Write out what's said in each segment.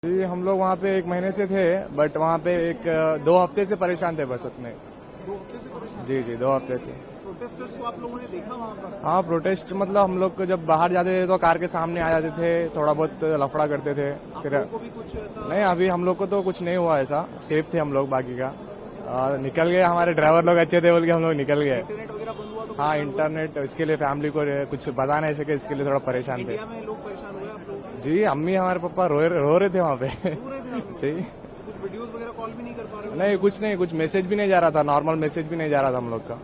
जी हम लोग वहाँ पे 1 महीने से थे, बट वहाँ पे 2 हफ्ते से परेशान थे बस उतने। 2 हफ्ते से परेशान? जी 2 हफ्ते से। प्रोटेस्टर्स को आप लोगों ने देखा वहाँ पर? हाँ प्रोटेस्ट मतलब हम लोग को जब बाहर जाते थे तो कार के सामने आ जाते थे, थोड़ा बहुत लफड़ा करते थे। आप फिर लोगों को भी कुछ ऐसा? नहीं, अभी हम लोग को तो कुछ नहीं हुआ ऐसा, सेफ थे हम लोग। बाकी का निकल गए, हमारे ड्राइवर लोग अच्छे थे बोल के हम लोग निकल गए। इंटरनेट वगैरह बंद हुआ तो? हाँ इंटरनेट, इसके लिए फैमिली को कुछ बता नहीं सके, इसके लिए थोड़ा परेशान थे। इंडिया में लोग परेशान हुए आप लोग? जी अम्मी हमारे पापा रो रहे थे वहाँ पे। रो रहे थे आप लोग? सही। कुछ वीडियोस वगैरह कॉल भी नहीं कर पा रहे हो? नहीं कुछ मैसेज भी नहीं जा रहा था, नॉर्मल मैसेज भी नहीं जा रहा था हम लोग का,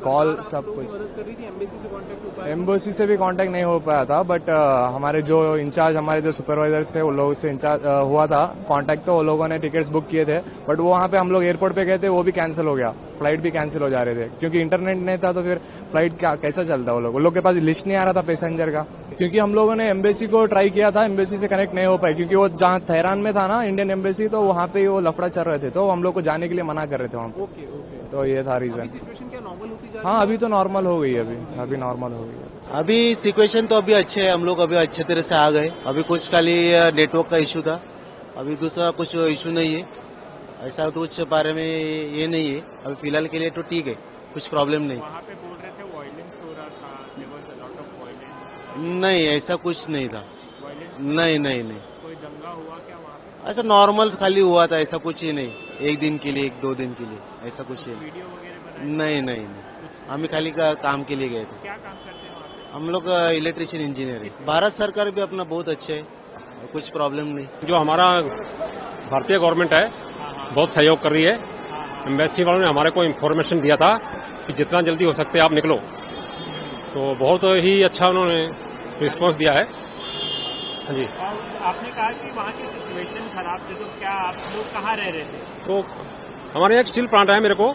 कॉल सब कुछ। मदद कर रही थी, एम्बेसी से कांटेक्ट हो पाया? एम्बेसी से भी कांटेक्ट नहीं हो पाया था, बट हमारे जो इंचार्ज, हमारे जो सुपरवाइजर थे उन लोगों से इंचार्ज हुआ था कांटेक्ट, तो वो लोगों ने टिकट्स बुक किए थे। बट वो वहाँ पे हम लोग एयरपोर्ट पे गए थे, वो भी कैंसिल हो गया, फ्लाइट भी कैंसिल हो जा रहे थे क्योंकि इंटरनेट नहीं था। तो फिर फ्लाइट कैसा चलता, वो लोग के पास लिस्ट नहीं आ रहा था पैसेंजर का। क्योंकि हम लोगों ने एम्बेसी को ट्राई किया था, एम्बेसी से कनेक्ट नहीं हो पाए क्योंकि वो जहाँ तेहरान में था ना इंडियन एम्बेसी, तो वहाँ पे वो लफड़ा चल रहे थे, तो हम लोग को जाने के लिए मना कर रहे थे वहाँ पे। Okay okay. तो ये था रीजन। सिचुएशन क्या नॉर्मल होती जा रही है? हाँ अभी तो नॉर्मल हो गई, अभी नॉर्मल हो गई है। अभी सिचुएशन तो अभी अच्छे है, हम लोग अभी अच्छे तरह से आ गए। अभी कुछ खाली नेटवर्क का इशू था, अभी दूसरा कुछ इशू नहीं है, ऐसा तो कुछ बारे में ये नहीं है। अभी फिलहाल के लिए तो ठीक है, कुछ प्रॉब्लम नहीं। वहाँ पे बोल रहे थे वायलेंस हो रहा था, there was a lot of violence. नहीं ऐसा कुछ नहीं था। वायलेंस नहीं कोई दंगा हुआ क्या वहाँ पे? ऐसा नॉर्मल खाली हुआ था, ऐसा कुछ ही नहीं। 1 दिन के लिए 1-2 दिन के लिए ऐसा कुछ ही वीडियो वगैरह बनाए? नहीं। हम खाली काम के लिए गए थे। क्या काम करते हैं वहाँ पे? हम लोग इलेक्ट्रिशियन इंजीनियर है। भारत सरकार भी अपना बहुत अच्छे है, कुछ प्रॉब्लम नहीं। जो हमारा भारतीय गवर्नमेंट है बहुत सहयोग कर रही है। एम्बेसी वालों ने हमारे को इन्फॉर्मेशन दिया था कि जितना जल्दी हो सकते आप निकलो, तो बहुत ही अच्छा उन्होंने रिस्पांस दिया है। हाँ जी। और आपने कहा कि वहाँ की सिचुएशन खराब थी, तो क्या आप लोग कहाँ रह रहे थे? तो हमारे यहाँ एक स्टील प्लांट है मेरे को,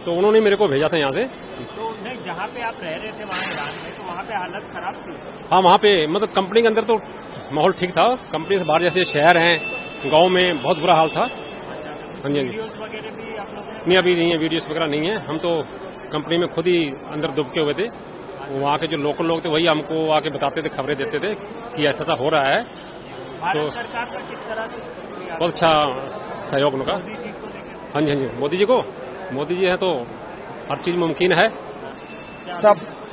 तो उन्होंने मेरे को भेजा था यहाँ से। तो नहीं, जहाँ पे आप रह रहे थे वहाँ ईरान में, तो वहाँ पे हालत खराब थी? हाँ वहाँ पे मतलब कंपनी के अंदर तो माहौल ठीक था, कंपनी से बाहर जैसे शहर हैं, गाँव में बहुत बुरा हाल था। हाँ जी। वीडियोस वगैरह भी आप लोगों ने? नहीं अभी नहीं है, वीडियोस वगैरह नहीं है। हम तो कंपनी में खुद ही अंदर दुबके हुए थे। वहाँ के जो लोकल लोग थे वही हमको आके बताते थे, खबरें देते थे कि ऐसा हो रहा है। भारत सरकार का किस तरह से शुक्रिया? बहुत अच्छा सहयोग उनका। मोदी जी को लेकर? हाँ जी मोदी जी हैं तो हर चीज मुमकिन है।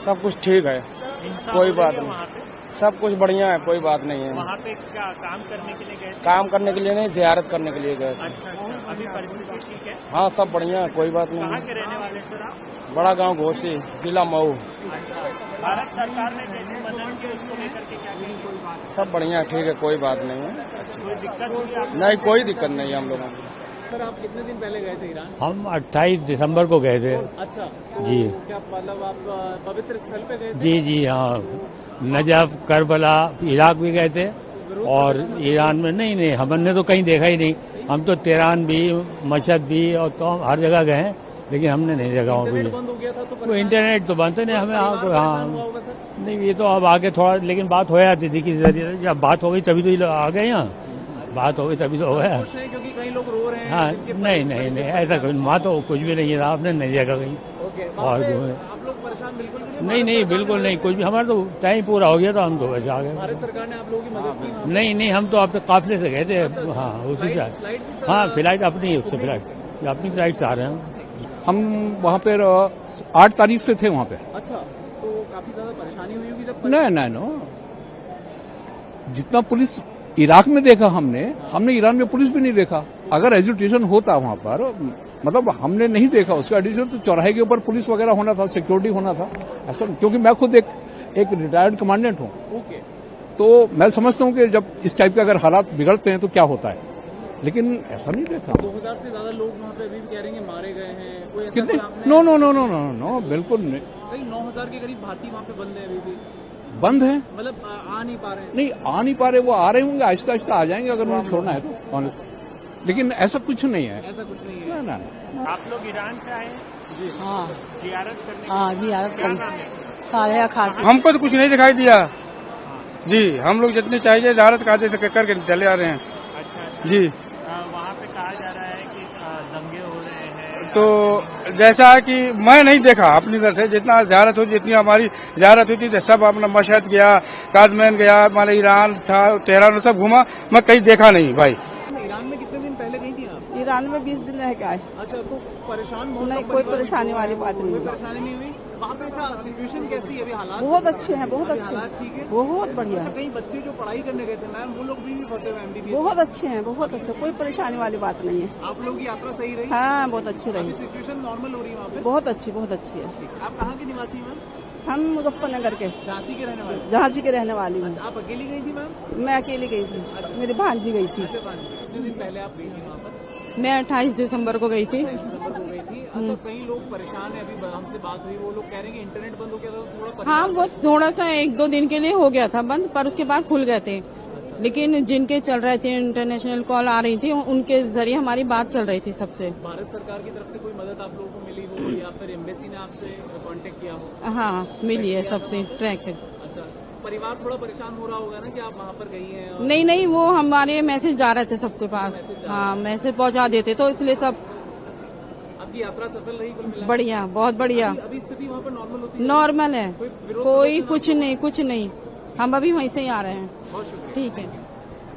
सब कुछ ठीक है, हिंसा कोई हो रही बात है नहीं। वहाँ पे? सब कुछ बढ़िया है, कोई बात नहीं है। वहाँ पे क्या काम करने के लिए गए थे? काम करने के लिए नहीं, जियारत करने के लिए गए थे। अच्छा, अभी परिस्थिति ठीक है? हाँ सब बढ़िया है, कोई बात नहीं कहाँ है। के रहने वाले सर आप? बड़ा गांव घोसी, जिला मऊ। अच्छा, भारत सरकार ने जैसी मदद की उसको लेकर के क्या कहेंगे? कोई बात? सब बढ़िया, ठीक है, कोई बात नहीं है। कोई दिक्कत हुई आपको? नहीं कोई दिक्कत नहीं है हम लोगों को। सर आप कितने दिन पहले गए थे ईरान? हम 28 दिसंबर को गए थे। अच्छा, तो जी। क्या मतलब आप पवित्र स्थल पे गए थे? जी हाँ, नजफ, करबला, इराक भी गए थे और ईरान में नहीं हमने तो कहीं देखा ही नहीं। हम तो तेहरान भी, मशहद भी और तो हर जगह गए हैं, लेकिन हमने नहीं देखा वहाँ इंटरनेट भी। बंद हो गया था तो वो इंटरनेट तो बंद नहीं हमें। परिवार परेशान हुआ हाँ होगा सर? नहीं, ये तो अब आगे थोड़ा, लेकिन बात हो जाती थी किसी जरिए। जब बात हो गई तभी तो ये लोग आ गए यहाँ, बात हो गई तभी तो हो गया। खुश हैं क्योंकि कई लोग रो रहे हैं? हाँ जिनके नहीं ऐसा कुछ, वहाँ तो कुछ भी नहीं है, आपने नहीं देखा कहीं। ओके, और वहाँ पे घूमे। आप लोग परेशान बिल्कुल भी नहीं भारत सरकार बिल्कुल ने- नहीं, कुछ भी। हमारा तो टाइम पूरा हो गया था, हम तो वैसे आ गए। भारत सरकार ने आप लोगों की मदद की? वहाँ पे? नहीं हम तो अपने काफिले से गए थे। हाँ उसी से। फ्लाइट भी सर? हाँ फ्लाइट अपनी है, उससे फ्लाइट अपनी फ्लाइट से आ रहे हैं। हम वहाँ पर 8 तारीख से थे वहाँ पे। अच्छा, तो काफी ज्यादा परेशानी हुई होगी जब? नहीं जितना पुलिस इराक में देखा हमने ईरान में पुलिस भी नहीं देखा। अगर एजुटेशन होता वहाँ पर, मतलब हमने नहीं देखा उसका एडिशन, तो चौराहे के ऊपर पुलिस वगैरह होना था, सिक्योरिटी होना था ऐसा। क्योंकि मैं खुद एक रिटायर्ड कमांडेंट हूँ, ओके, तो मैं समझता हूँ कि जब इस टाइप के अगर हालात बिगड़ते हैं तो क्या होता है, लेकिन ऐसा नहीं देखा। 2000 से ज्यादा लोग वहाँ पे अभी भी कह रहे हैं मारे गए हैं। कोई ऐसा कितने? कोई आपने- नो बिल्कुल नहीं। कई 9000 के करीब भारतीय वहाँ पे बंद है अभी भी, बंद है, मतलब आ नहीं पा रहे हैं। नहीं आ नहीं पा रहे। वो आ रहे होंगे, आहिस्ता आहिस्ता आ जाएंगे अगर उन्हें छोड़ना है तो, लेकिन ऐसा कुछ नहीं है। ऐसा कुछ नहीं है। ना आप लोग ईरान से आए हैं हाँ जियारत करने? हाँ जियारत क्या कर नाम है? सालेहा खातून। हमको तो कुछ नहीं दिखाई दिया जी, हम लोग जितनी चाहिए जियारत कायदे से करके चले आ रहे हैं अच्छा जी। वहाँ पे कहा जा रहा है कि दंगे हो रहे हैं, तो जैसा है कि मैं नहीं देखा अपनी तरफ से, जितना ज़्यारत हुई, जितनी हमारी ज़्यारत हुई थी, सब अपना मशहद गया, काजमैन गया, हमारे ईरान था, तेहरान सब घूमा, मैं कहीं देखा नहीं भाई। ईरान में कितने दिन पहले गई थी आप? ईरान में 20 दिन रह के आए। अच्छा, तो परेशान बहुत नहीं, कोई परेशानी वाली बात नहीं। कोई परेशानी नहीं हुई वहाँ पे? अच्छा, सिचुएशन कैसी है अभी? हालात बहुत अच्छे हैं, बहुत अच्छे हालात ठीक है, बहुत बढ़िया है। कई बच्चे जो पढ़ाई करने गए थे मैम, वो लोग भी फंसे हुए MBBS। बहुत अच्छे हैं, बहुत अच्छे, कोई परेशानी वाली बात नहीं है। आप लोगों की यात्रा सही रही? हाँ, बहुत अच्छी रही, सिचुएशन नॉर्मल हो रही है वहाँ पे? बहुत अच्छी है। आप कहाँ के निवासी मैम? हम मुजफ्फरनगर के, झांसी के रहने वाले? झांसी के रहने वाली हूँ। आप अकेली गई थी मैम? मैं अकेली गई थी, मेरी भांजी गई थी। कितने दिन पहले आप गई थी वहाँ पर? मैं 28 दिसंबर को गई थी। 28 दिसंबर को गई थी। अच्छा, कई लोग परेशान है, अभी हमसे बात हुई, वो लोग कह रहे हैं कि इंटरनेट बंद हो गया था, थोड़ा हाँ, वो थोड़ा सा 1-2 दिन के लिए हो गया था बंद, पर उसके बाद खुल गए थे। लेकिन जिनके चल रहे थे, इंटरनेशनल कॉल आ रही थी, उनके जरिए हमारी बात चल रही थी सबसे। भारत सरकार की तरफ से कोई मदद आप लोगों को मिली हो या फिर एम्बेसी ने आपसे कांटेक्ट किया हो? हाँ, मिली है सबसे ट्रैक। अच्छा, परिवार थोड़ा परेशान हो रहा होगा ना कि आप वहाँ पर गई हैं? और नहीं, वो हमारे मैसेज जा रहे थे सबके पास। हाँ, मैसेज पहुंचा देते, तो इसलिए सब आपकी यात्रा सफल रही कुल मिला? बढ़िया, बहुत बढ़िया। अभी स्थिति वहाँ पर नॉर्मल होती है? नॉर्मल है, विरोध कोई कुछ नहीं। हम अभी वहीं से ही आ रहे हैं। बहुत शुक्रिया। ठीक है।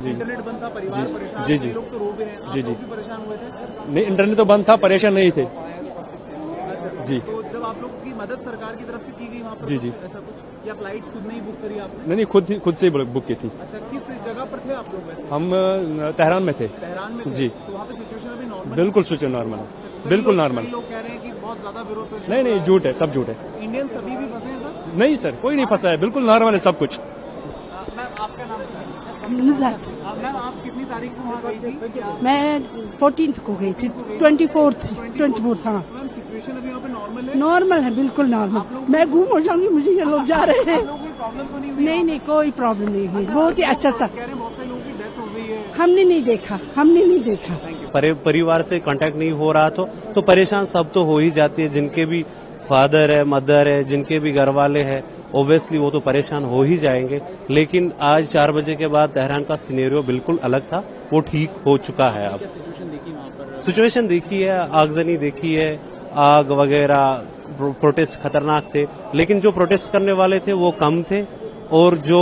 इंटरनेट बंद था, परिवार परेशान, जी। कई लोग तो रो भी रहे हैं, आप लोग भी परेशान हुए थे? नहीं, इंटरनेट तो बंद था, परेशान नहीं थे। अच्छा, जी। तो जब आप लोगों की मदद सरकार की तरफ से की गई वहाँ पर, जी। ऐसा कुछ, या फ्लाइट्स खुद नहीं बुक करी आपने? नहीं, खुद से बुक की थी। अच्छा, किस जगह पर थे आप लोग वैसे? हम तेहरान में थे। तेहरान में थे? जी। तो वहाँ पे सिचुएशन अभी नॉर्मल? बिल्कुल सिचुएशन नॉर्मल है, बिल्कुल नॉर्मल। कई लोग कह रहे हैं कि बहुत ज्यादा विरोध प्रदर्शन नहीं, झूठ है, सब झूठ है। इंडियंस अभी भी फंसे हैं सर? नहीं सर, कोई नहीं फंसा है, बिल्कुल नॉर्मल है सब कुछ। मैम, आपका नाम क्या है? नुज़ात। मैम, आप कितनी तारीख को वहाँ गई थी? मैं 14th को गई थी, 24th। हाँ, मैम, सिचुएशन अभी वहाँ पे नॉर्मल है? नॉर्मल है, बिल्कुल नॉर्मल। मैं गुम हो जाऊंगी, मुझे ये लोग जा रहे हैं। लोगों को प्रॉब्लम तो नहीं हुई? नहीं, कोई प्रॉब्लम नहीं हुई, बहुत ही अच्छा सा। कह रहे हैं बहुत सारे लोगों की डेथ हो गई है। हमने नहीं देखा। परिवार से कांटेक्ट नहीं हो रहा तो परेशान सब तो हो ही जाती है। जिनके भी फादर है, मदर है, जिनके भी घर वाले हैं, ऑब्वियसली वो तो परेशान हो ही जाएंगे। लेकिन आज 4 बजे के बाद तेहरान का सिनेरियो बिल्कुल अलग था, वो ठीक हो चुका है। अब सिचुएशन देखी है, आगजनी देखी है, आग वगैरह, प्रोटेस्ट खतरनाक थे, लेकिन जो प्रोटेस्ट करने वाले थे वो कम थे। और जो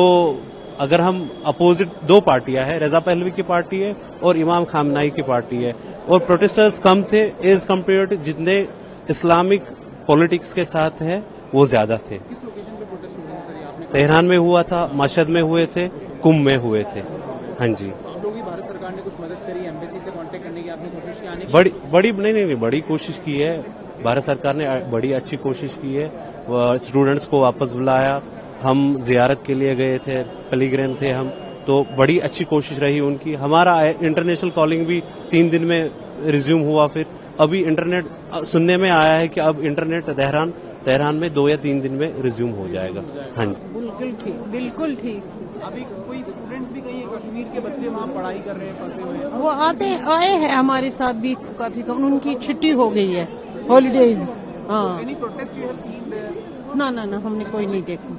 अगर हम अपोजिट 2 पार्टियां हैं, रजा पहलवी की पार्टी है और इमाम खामनाई की पार्टी है, और प्रोटेस्टर्स कम थे एज कम्पेयर टू जितने इस्लामिक पॉलिटिक्स के साथ है वो ज्यादा थे। किस लोकेशन पे प्रोटेस्ट हुआ है सर ये आपने? तेहरान में हुआ था, मशहद में हुए थे, कुंभ में हुए थे। हाँ जी। आप लोग भी भारत सरकार ने कुछ मदद करी, एम्बेसी से कांटेक्ट करने की आपने कोशिश की आने की? बड़ी कोशिश की है भारत सरकार ने, बड़ी अच्छी कोशिश की है। स्टूडेंट्स को वापस बुलाया, हम जियारत के लिए गए थे, पिलग्रिम थे हम, तो बड़ी अच्छी कोशिश रही उनकी। हमारा इंटरनेशनल कॉलिंग भी 3 दिन में रिज्यूम हुआ। फिर अभी इंटरनेट सुनने में आया है कि अब इंटरनेट तेहरान में 2 या 3 दिन में रिज्यूम हो जाएगा। हाँ जी, बिल्कुल ठीक। अभी कोई स्टूडेंट्स भी कहीं कश्मीर के बच्चे वहाँ पढ़ाई कर रहे हैं, फंसे हुए हैं? वो आए हैं हमारे साथ भी काफी कम, उनकी छुट्टी हो गई है, हॉलीडेज। हाँ, any protest you have seen there? ना हमने कोई नहीं देखी।